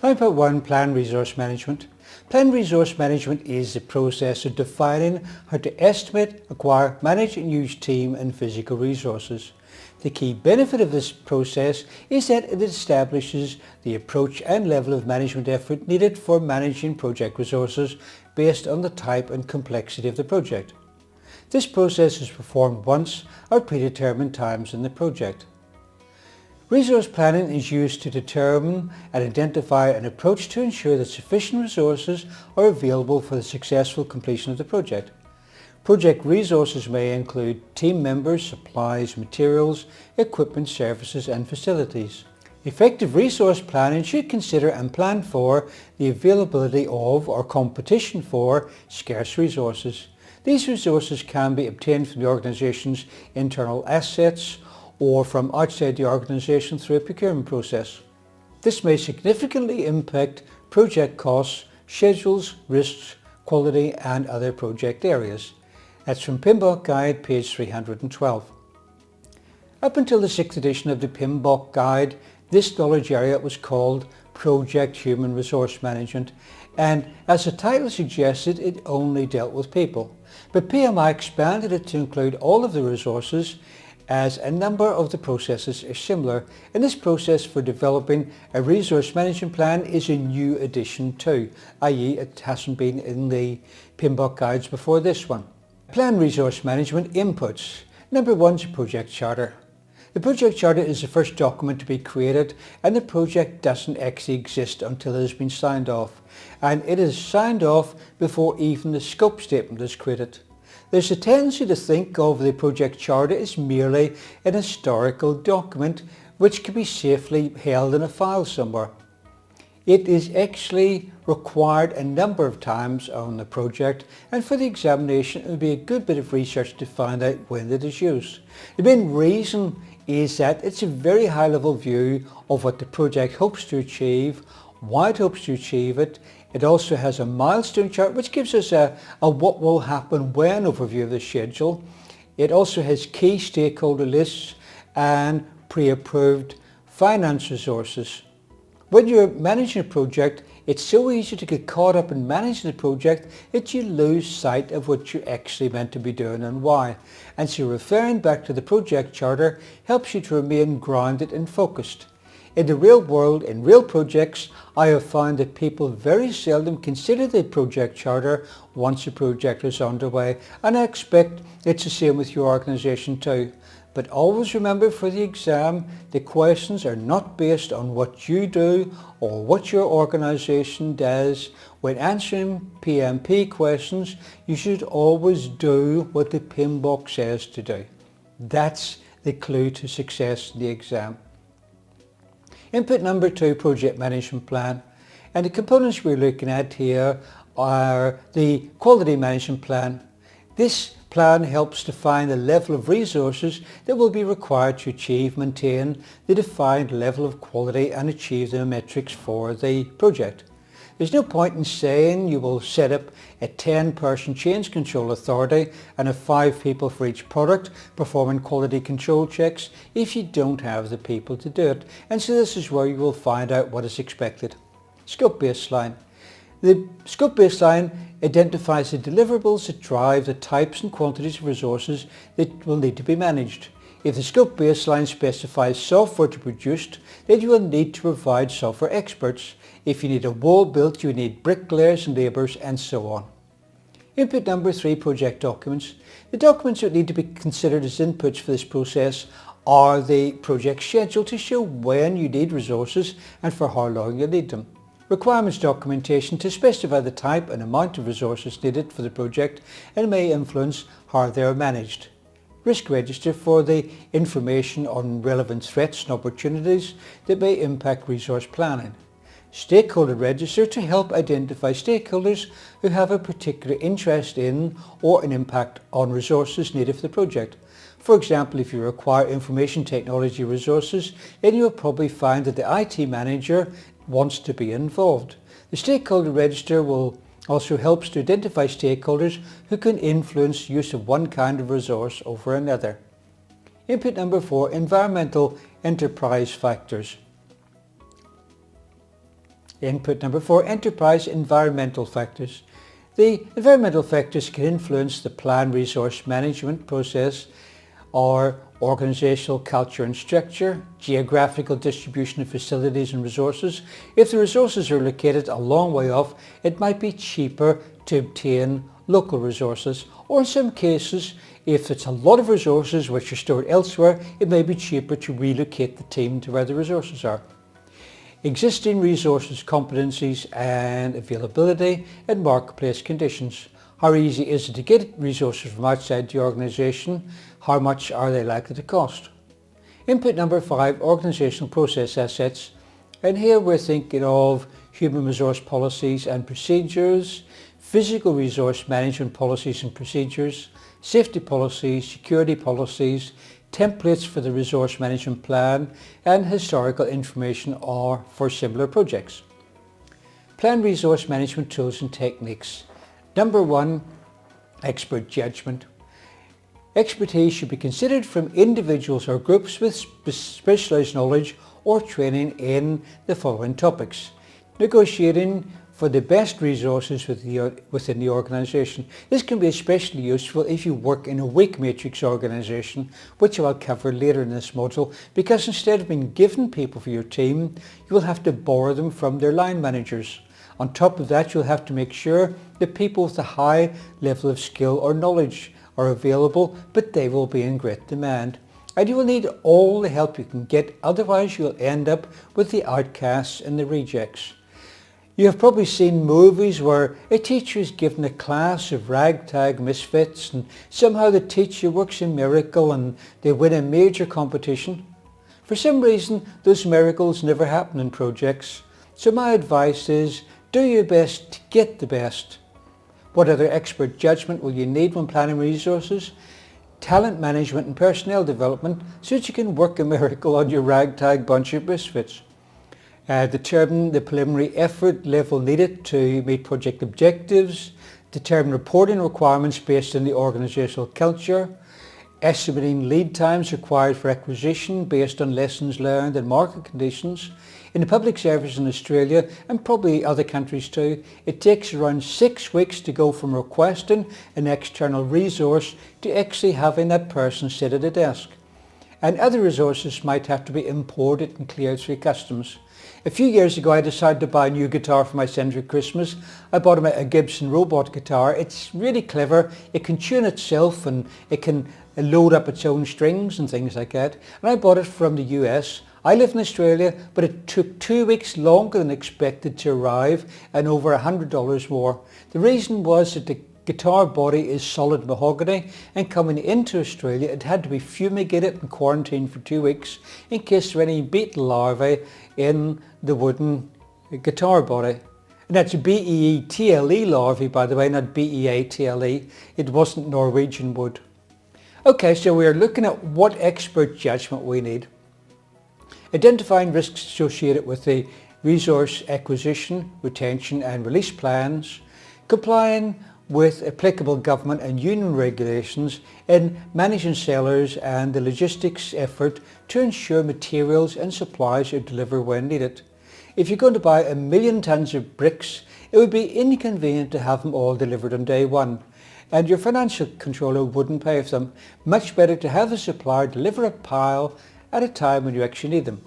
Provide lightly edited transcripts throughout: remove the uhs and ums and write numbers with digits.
5.1 Plan Resource Management. Plan resource management is the process of defining how to estimate, acquire, manage and use team and physical resources. The key benefit of this process is that it establishes the approach and level of management effort needed for managing project resources based on the type and complexity of the project. This process is performed once or predetermined times in the project. Resource planning is used to determine and identify an approach to ensure that sufficient resources are available for the successful completion of the project. Project resources may include team members, supplies, materials, equipment, services and facilities. Effective resource planning should consider and plan for the availability of or competition for scarce resources. These resources can be obtained from the organisation's internal assets or from outside the organisation through a procurement process. This may significantly impact project costs, schedules, risks, quality and other project areas. That's from PMBOK Guide, page 312. Up until the 6th edition of the PMBOK Guide, this knowledge area was called Project Human Resource Management, and as the title suggested, it only dealt with people. But PMI expanded it to include all of the resources, as a number of the processes are similar, and this process for developing a resource management plan is a new addition too, i.e. it hasn't been in the PMBOK guides before this one. Plan resource management inputs. Number 1 is a project charter. The project charter is the first document to be created, and the project doesn't actually exist until it has been signed off, and it is signed off before even the scope statement is created. There's a tendency to think of the project charter as merely an historical document which can be safely held in a file somewhere. It is actually required a number of times on the project, and for the examination it would be a good bit of research to find out when it is used. The main reason is that it's a very high level view of what the project hopes to achieve, why it hopes to achieve it. It also has a milestone chart which gives us a what will happen when overview of the schedule. It also has key stakeholder lists and pre-approved finance resources. When you're managing a project, it's so easy to get caught up in managing the project that you lose sight of what you're actually meant to be doing and why. And so referring back to the project charter helps you to remain grounded and focused. In the real world, in real projects, I have found that people very seldom consider the project charter once a project is underway, and I expect it's the same with your organisation too. But always remember for the exam, the questions are not based on what you do or what your organisation does. When answering PMP questions, you should always do what the PMBOK says to do. That's the clue to success in the exam. Input number 2, project management plan. And the components we're looking at here are the quality management plan. This plan helps define the level of resources that will be required to achieve, maintain the defined level of quality and achieve the metrics for the project. There's no point in saying you will set up a 10-person change control authority and have 5 people for each product performing quality control checks if you don't have the people to do it. And so this is where you will find out what is expected. Scope baseline. The scope baseline identifies the deliverables that drive the types and quantities of resources that will need to be managed. If the scope baseline specifies software to be produced, then you will need to provide software experts. If you need a wall built, you need bricklayers and labourers and so on. Input number 3, project documents. The documents that need to be considered as inputs for this process are the project schedule to show when you need resources and for how long you need them. Requirements documentation to specify the type and amount of resources needed for the project and may influence how they are managed. Risk register for the information on relevant threats and opportunities that may impact resource planning. Stakeholder register to help identify stakeholders who have a particular interest in or an impact on resources needed for the project. For example, if you require information technology resources, then you will probably find that the IT manager wants to be involved. The stakeholder register will also helps to identify stakeholders who can influence use of one kind of resource over another. Input number 4, environmental enterprise factors. Input number 4, enterprise environmental factors. The environmental factors can influence the plan resource management process or organizational culture and structure, geographical distribution of facilities and resources. If the resources are located a long way off, it might be cheaper to obtain local resources, or in some cases, if it's a lot of resources which are stored elsewhere, it may be cheaper to relocate the team to where the resources are. Existing resources, competencies and availability and marketplace conditions. How easy is it to get resources from outside the organisation? How much are they likely to cost? Input number 5, organisational process assets. And here we're thinking of human resource policies and procedures, physical resource management policies and procedures, safety policies, security policies, templates for the resource management plan, and historical information or for similar projects. Plan resource management tools and techniques. Number 1, expert judgment. Expertise should be considered from individuals or groups with specialised knowledge or training in the following topics. Negotiating for the best resources within the organisation. This can be especially useful if you work in a weak matrix organisation, which I'll cover later in this module, because instead of being given people for your team, you will have to borrow them from their line managers. On top of that, you'll have to make sure that people with a high level of skill or knowledge are available, but they will be in great demand. And you will need all the help you can get, otherwise you'll end up with the outcasts and the rejects. You have probably seen movies where a teacher is given a class of ragtag misfits and somehow the teacher works a miracle and they win a major competition. For some reason, those miracles never happen in projects. So my advice is, do your best to get the best. What other expert judgment will you need when planning resources? Talent management and personnel development so that you can work a miracle on your ragtag bunch of misfits. Determine the preliminary effort level needed to meet project objectives. Determine reporting requirements based on the organisational culture. Estimating lead times required for acquisition based on lessons learned and market conditions. In the public service in Australia, and probably other countries too, it takes around 6 weeks to go from requesting an external resource to actually having that person sit at a desk. And other resources might have to be imported and cleared through customs. A few years ago I decided to buy a new guitar for my son for Christmas. I bought him a Gibson robot guitar. It's really clever. It can tune itself and it can load up its own strings and things like that. And I bought it from the US. I live in Australia, but it took 2 weeks longer than expected to arrive and over $100 more. The reason was that the guitar body is solid mahogany, and coming into Australia it had to be fumigated and quarantined for 2 weeks in case there were any beetle larvae in the wooden guitar body. And that's BEETLE larvae, by the way, not BEATLE. It wasn't Norwegian wood. Okay, so we are looking at what expert judgment we need. Identifying risks associated with the resource acquisition, retention and release plans. Complying with applicable government and union regulations in managing sellers and the logistics effort to ensure materials and supplies are delivered when needed. If you're going to buy 1 million tons of bricks, it would be inconvenient to have them all delivered on day one, and your financial controller wouldn't pay for them. Much better to have a supplier deliver a pile at a time when you actually need them.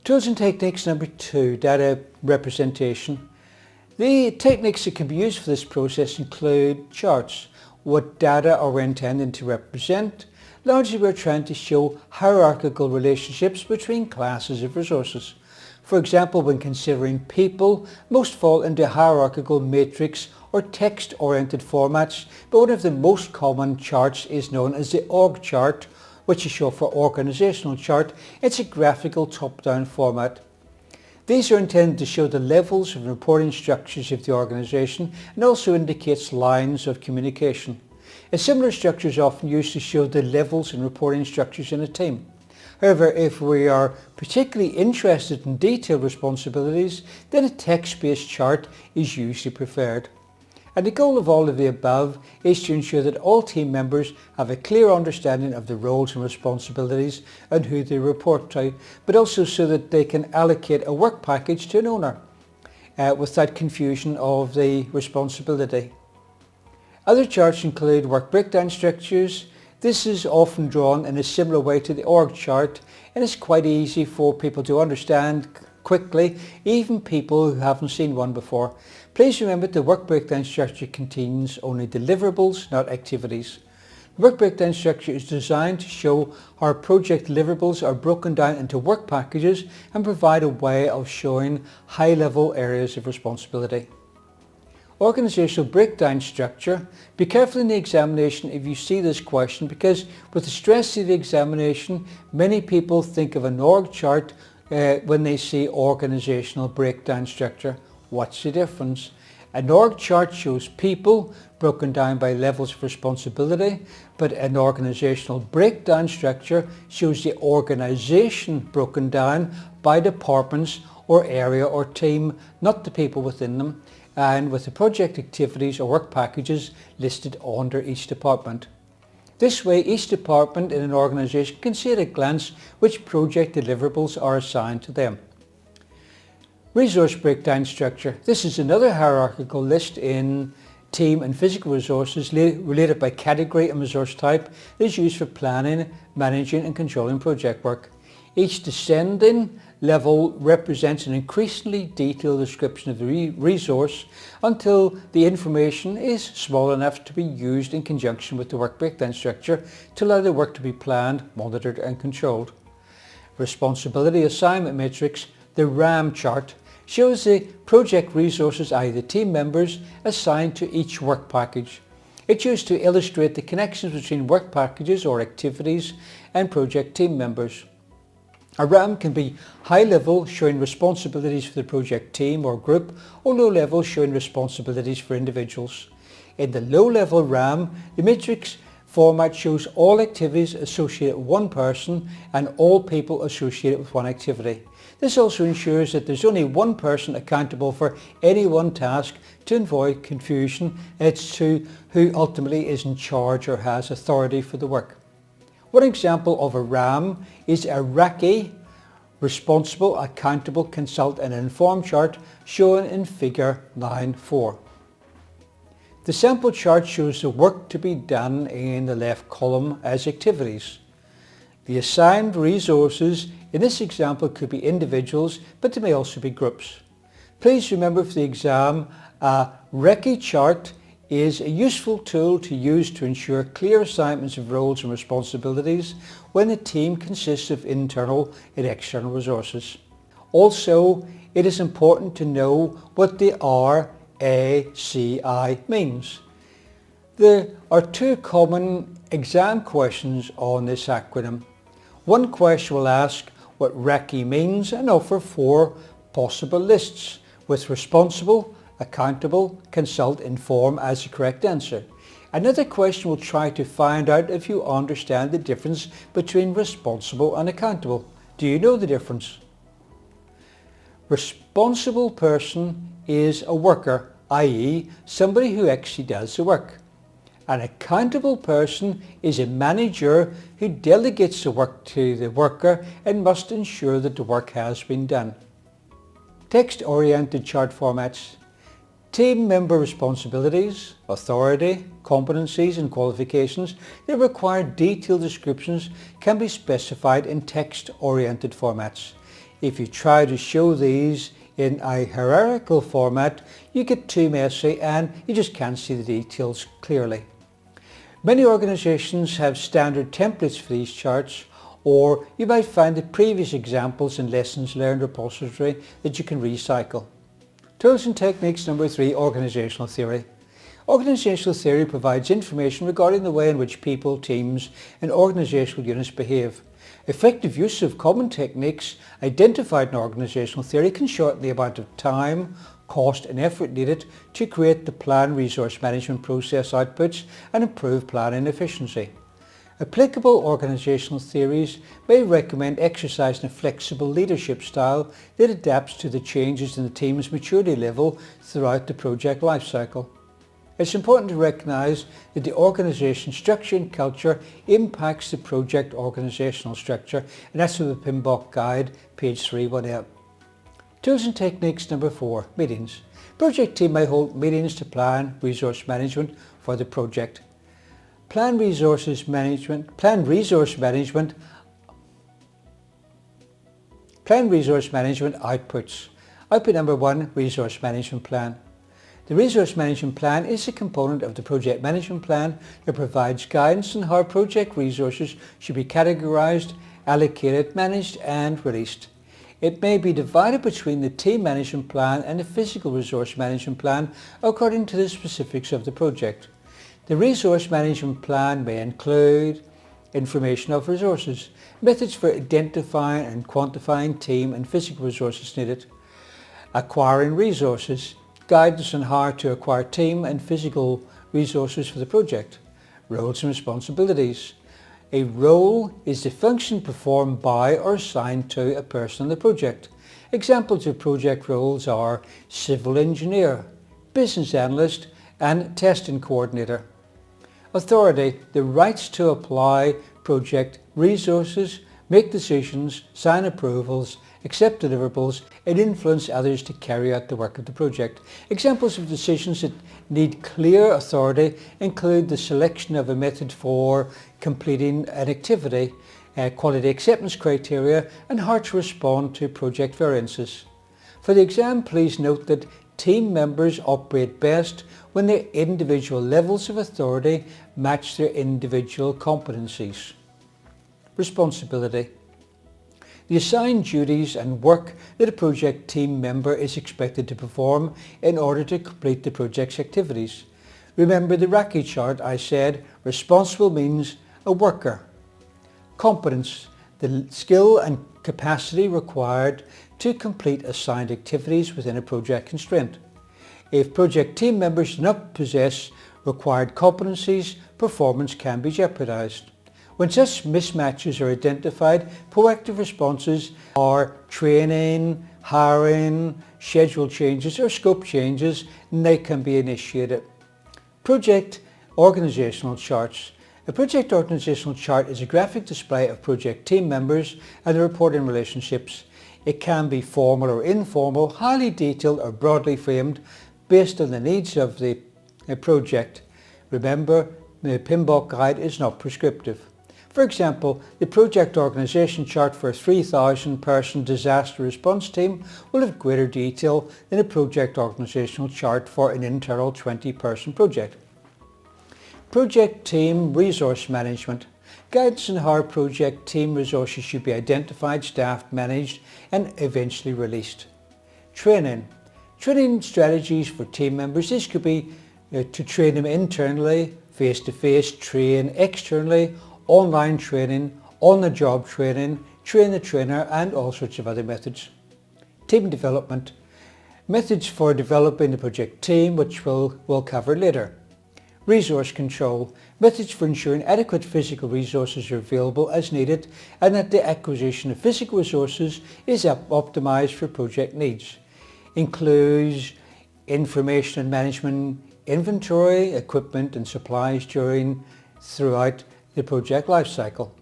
Tools and techniques number 2, data representation. The techniques that can be used for this process include charts. What data are we intending to represent? Largely we're trying to show hierarchical relationships between classes of resources. For example, when considering people, most fall into hierarchical matrix or text-oriented formats, but one of the most common charts is known as the org chart, which is short for organizational chart. It's a graphical top-down format. These are intended to show the levels of reporting structures of the organisation and also indicates lines of communication. A similar structure is often used to show the levels and reporting structures in a team. However, if we are particularly interested in detailed responsibilities, then a text-based chart is usually preferred. And the goal of all of the above is to ensure that all team members have a clear understanding of the roles and responsibilities and who they report to, but also so that they can allocate a work package to an owner without confusion of the responsibility. Other charts include work breakdown structures. This is often drawn in a similar way to the org chart, and it's quite easy for people to understand quickly, even people who haven't seen one before. Please remember the work breakdown structure contains only deliverables, not activities. The work breakdown structure is designed to show how project deliverables are broken down into work packages and provide a way of showing high-level areas of responsibility. Organizational breakdown structure. Be careful in the examination if you see this question, because with the stress of the examination, many people think of an org chart when they see organizational breakdown structure. What's the difference? An org chart shows people broken down by levels of responsibility, but an organizational breakdown structure shows the organization broken down by departments or area or team, not the people within them, and with the project activities or work packages listed under each department. This way, each department in an organization can see at a glance which project deliverables are assigned to them. Resource breakdown structure. This is another hierarchical list in team and physical resources related by category and resource type that is used for planning, managing and controlling project work. Each descending level represents an increasingly detailed description of the resource until the information is small enough to be used in conjunction with the work breakdown structure to allow the work to be planned, monitored and controlled. Responsibility assignment matrix. The RAM chart shows the project resources, i.e. the team members, assigned to each work package. It's used to illustrate the connections between work packages or activities and project team members. A RAM can be high level, showing responsibilities for the project team or group, or low level, showing responsibilities for individuals. In the low level RAM, the matrix format shows all activities associated with one person and all people associated with one activity. This also ensures that there's only one person accountable for any one task to avoid confusion as to who ultimately is in charge or has authority for the work. One example of a RAM is a RACI, Responsible, Accountable, Consult and Inform chart, shown in figure 9.4. The sample chart shows the work to be done in the left column as activities. The assigned resources in this example could be individuals, but they may also be groups. Please remember for the exam, a RACI chart is a useful tool to use to ensure clear assignments of roles and responsibilities when the team consists of internal and external resources. Also, it is important to know what the RACI means. There are two common exam questions on this acronym. One question will ask what RACI means and offer 4 possible lists with responsible, accountable, consult, inform as the correct answer. Another question will try to find out if you understand the difference between responsible and accountable. Do you know the difference? Responsible person is a worker, i.e. somebody who actually does the work. An accountable person is a manager who delegates the work to the worker and must ensure that the work has been done. Text-oriented chart formats. Team member responsibilities, authority, competencies and qualifications that require detailed descriptions can be specified in text-oriented formats. If you try to show these in a hierarchical format, you get too messy and you just can't see the details clearly. Many organizations have standard templates for these charts, or you might find the previous examples in Lessons Learned repository that you can recycle. Tools and techniques number 3, organizational theory. Organizational theory provides information regarding the way in which people, teams and organizational units behave. Effective use of common techniques identified in organizational theory can shorten the amount of time, cost and effort needed to create the planned resource management process outputs and improve planning efficiency. Applicable organizational theories may recommend exercising a flexible leadership style that adapts to the changes in the team's maturity level throughout the project lifecycle. It's important to recognise that the organisation structure and culture impacts the project organisational structure, and that's from the PMBOK guide, page 318. Tools and techniques number 4, meetings. Project team may hold meetings to plan resource management for the project. Plan resource management outputs. Output number 1, resource management plan. The resource management plan is a component of the project management plan that provides guidance on how project resources should be categorized, allocated, managed and released. It may be divided between the team management plan and the physical resource management plan according to the specifics of the project. The resource management plan may include information of resources, methods for identifying and quantifying team and physical resources needed, acquiring resources, guidance on how to acquire team and physical resources for the project, roles and responsibilities. A role is the function performed by or assigned to a person on the project. Examples of project roles are civil engineer, business analyst and testing coordinator. Authority, the rights to apply project resources, make decisions, sign approvals, accept deliverables and influence others to carry out the work of the project. Examples of decisions that need clear authority include the selection of a method for completing an activity, quality acceptance criteria and how to respond to project variances. For the exam, please note that team members operate best when their individual levels of authority match their individual competencies. Responsibility. The assigned duties and work that a project team member is expected to perform in order to complete the project's activities. Remember the Raki chart I said responsible means a worker. Competence, the skill and capacity required to complete assigned activities within a project constraint. If project team members do not possess required competencies, performance can be jeopardized. When such mismatches are identified, proactive responses are training, hiring, schedule changes or scope changes, and they can be initiated. Project organizational charts. A project organizational chart is a graphic display of project team members and their reporting relationships. It can be formal or informal, highly detailed or broadly framed based on the needs of the project. Remember, the PMBOK guide is not prescriptive. For example, the project organisation chart for a 3,000 person disaster response team will have greater detail than a project organisational chart for an internal 20 person project. Project team resource management. Guidance on how project team resources should be identified, staffed, managed and eventually released. Training. Training strategies for team members. This could be to train them internally, face-to-face, train externally, online training, on-the-job training, train the trainer and all sorts of other methods. Team development. Methods for developing the project team, which we'll cover later. Resource control. Methods for ensuring adequate physical resources are available as needed and that the acquisition of physical resources is optimized for project needs. Includes information and management, inventory, equipment and supplies throughout the project life cycle.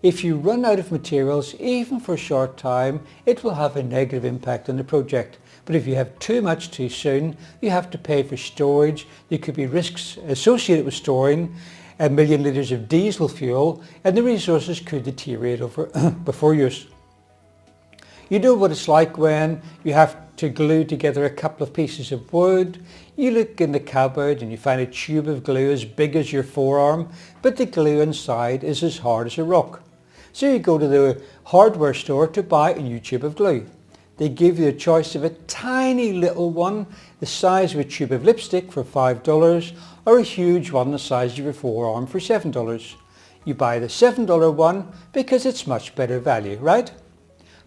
If you run out of materials, even for a short time, it will have a negative impact on the project. But if you have too much too soon, you have to pay for storage. There could be risks associated with storing 1 million litres of diesel fuel and the resources could deteriorate before use. You know what it's like when you have to glue together a couple of pieces of wood. You look in the cupboard and you find a tube of glue as big as your forearm, but the glue inside is as hard as a rock. So you go to the hardware store to buy a new tube of glue. They give you a choice of a tiny little one the size of a tube of lipstick for $5 or a huge one the size of your forearm for $7. You buy the $7 one because it's much better value, right?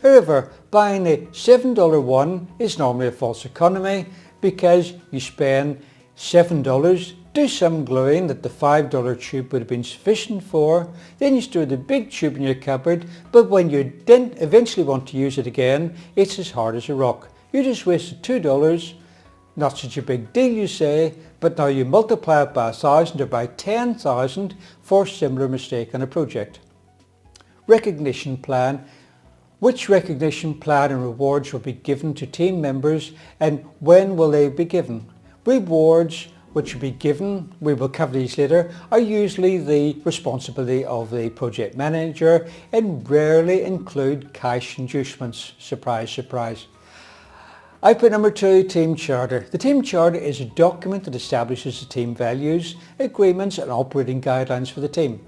However, buying a $7 one is normally a false economy because you spend $7, do some gluing that the $5 tube would have been sufficient for, then you store the big tube in your cupboard, but when you eventually want to use it again, it's as hard as a rock. You just wasted $2 Not such a big deal, you say, but now you multiply it by 1,000 or by 10,000 for a similar mistake on a project. Recognition plan. Which recognition plan and rewards will be given to team members and when will they be given? Rewards which will be given, we will cover these later, are usually the responsibility of the project manager and rarely include cash inducements. Surprise, surprise. Output number 2, Team Charter. The Team Charter is a document that establishes the team values, agreements and operating guidelines for the team.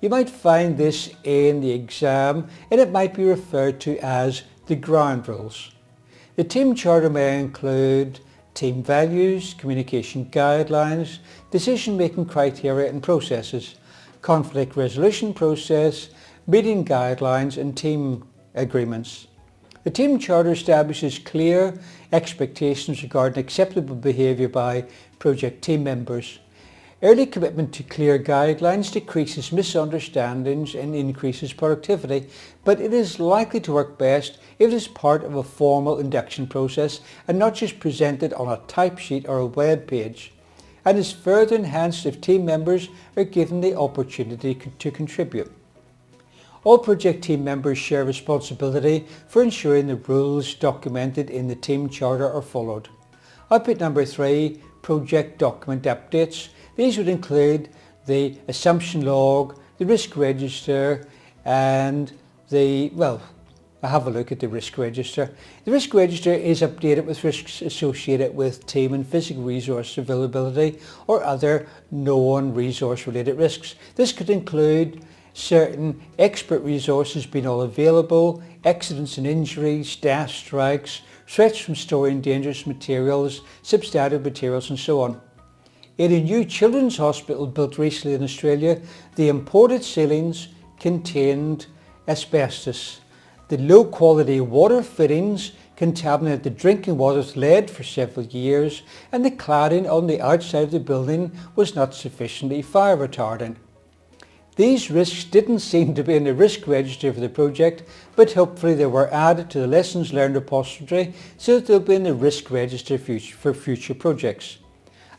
You might find this in the exam and it might be referred to as the ground rules. The Team Charter may include team values, communication guidelines, decision-making criteria and processes, conflict resolution process, meeting guidelines and team agreements. The Team Charter establishes clear expectations regarding acceptable behaviour by project team members. Early commitment to clear guidelines decreases misunderstandings and increases productivity, but it is likely to work best if it is part of a formal induction process and not just presented on a type sheet or a web page, and is further enhanced if team members are given the opportunity to contribute. All project team members share responsibility for ensuring the rules documented in the Team Charter are followed. Output number 3, project document updates. These would include the assumption log, the risk register and have a look at the risk register. The risk register is updated with risks associated with team and physical resource availability or other known resource related risks. This could include certain expert resources being unavailable, accidents and injuries, staff strikes, threats from storing dangerous materials, substandard materials and so on. In a new children's hospital built recently in Australia, the imported ceilings contained asbestos. The low quality water fittings contaminated the drinking water with lead for several years and the cladding on the outside of the building was not sufficiently fire retardant. These risks didn't seem to be in the risk register for the project, but hopefully they were added to the lessons learned repository so that they'll be in the risk register for future projects.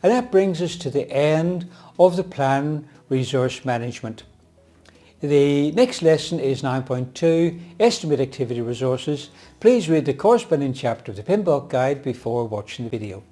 And that brings us to the end of the plan resource management. The next lesson is 9.2, Estimate Activity Resources. Please read the corresponding chapter of the PMBOK guide before watching the video.